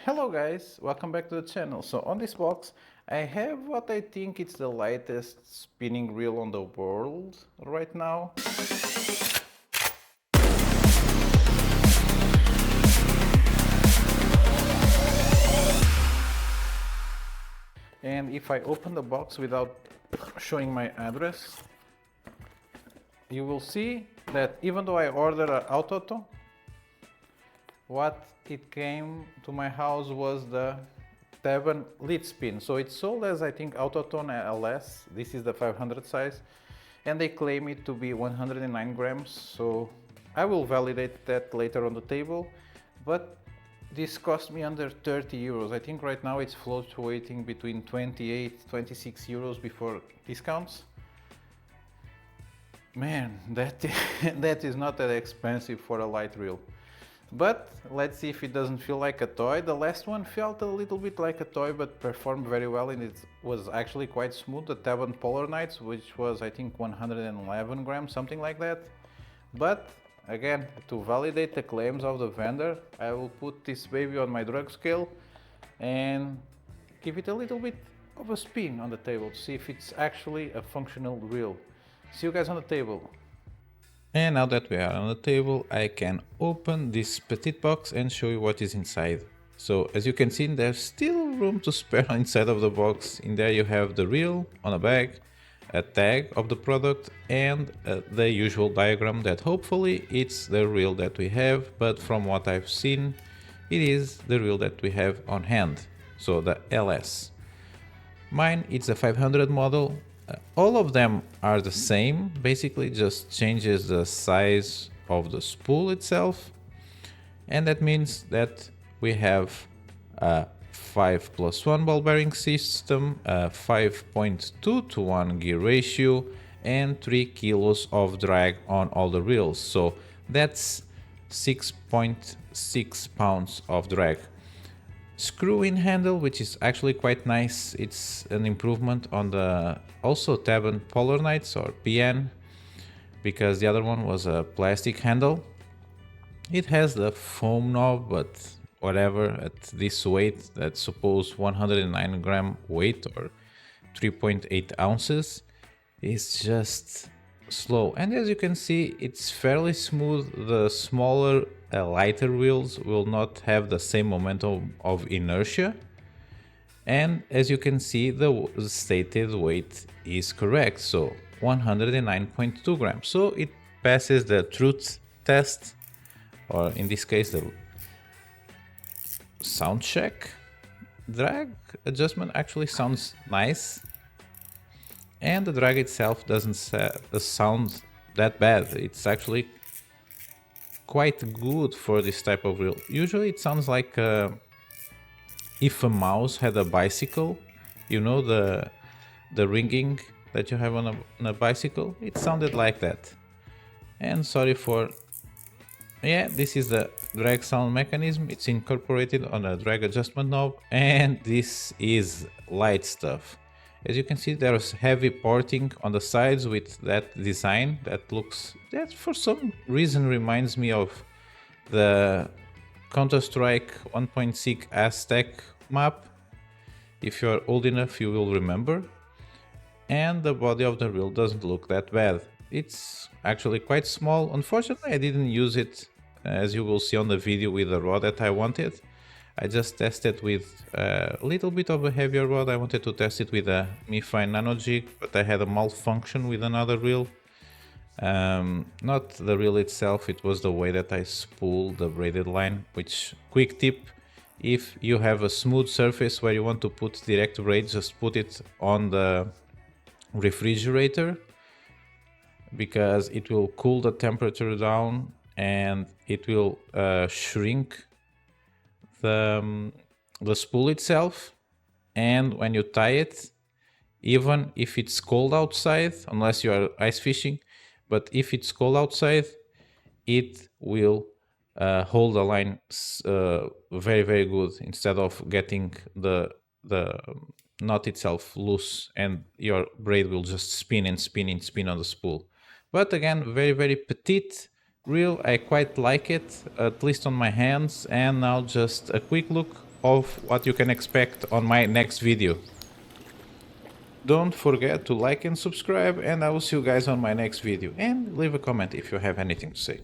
Hello guys, welcome back to the channel. So on this box I have what I think it's the lightest spinning reel on the world right now. And if I open the box without showing my address, you will see that even though I ordered an Haut, what it came to my house was the Tavern lead spin. So it's sold as, I think, Autoton LS. This is the 500 size, and they claim it to be 109 grams. So I will validate that later on the table, but this cost me under 30 euros. I think right now it's fluctuating between 28, 26 euros before discounts. Man, that is not that expensive for a light reel. But let's see if it doesn't feel like a toy. The last one felt a little bit like a toy, but performed very well, and it was actually quite smooth. The Tavern Polar Nights, which was I think 111 grams, something like that. But again, to validate the claims of the vendor, I will put this baby on my drug scale and give it a little bit of a spin on the table to see if it's actually a functional reel. See you guys on the table. And now that we are on the table, I can open this petite box and show you what is inside. So as you can see, there's still room to spare inside of the box. In there you have the reel on a bag, a tag of the product, and the usual diagram that hopefully it's the reel that we have, but from what I've seen, it is the reel that we have on hand, so the LS. Mine, it's a 500 model. All of them are the same, basically just changes the size of the spool itself, and that means that we have a 5+1 ball bearing system, a 5.2 to 1 gear ratio, and 3 kilos of drag on all the reels, so that's 6.6 pounds of drag. Screw-in handle, which is actually quite nice. It's an improvement on the also Tavern Polar Nights or PN, because the other one was a plastic handle. It has the foam knob, but whatever, at this weight, that's suppose 109 gram weight or 3.8 ounces, is just slow. And as you can see, it's fairly smooth. The smaller lighter wheels will not have the same momentum of inertia, and as you can see, the stated weight is correct, so 109.2 grams, so it passes the truth test, or in this case the sound check. Drag adjustment actually sounds nice, and the drag itself doesn't sound that bad. It's actually quite good for this type of reel. Usually it sounds like if a mouse had a bicycle, you know, the ringing that you have on a bicycle, it sounded like that. And sorry for, yeah, this is the drag sound mechanism. It's incorporated on a drag adjustment knob, and this is light stuff. As you can see, there's heavy porting on the sides with that design that for some reason reminds me of the Counter-Strike 1.6 Aztec map. If you're old enough, you will remember. And the body of the reel doesn't look that bad. It's actually quite small. Unfortunately, I didn't use it, as you will see on the video, with the rod that I wanted. I just tested with a little bit of a heavier rod. I wanted to test it with a Mi-Fine Nano Jig, but I had a malfunction with another reel. Not the reel itself, it was the way that I spool the braided line, which, quick tip, if you have a smooth surface where you want to put direct braid, just put it on the refrigerator, because it will cool the temperature down and it will shrink the spool itself. And when you tie it, even if it's cold outside, unless you are ice fishing, but if it's cold outside, it will hold the line very, very good, instead of getting the knot itself loose and your braid will just spin and spin and spin on the spool. But again, very, very petite reel. I quite like it, at least on my hands. And now just a quick look of what you can expect on my next video. Don't forget to like and subscribe, and I will see you guys on my next video, and leave a comment if you have anything to say.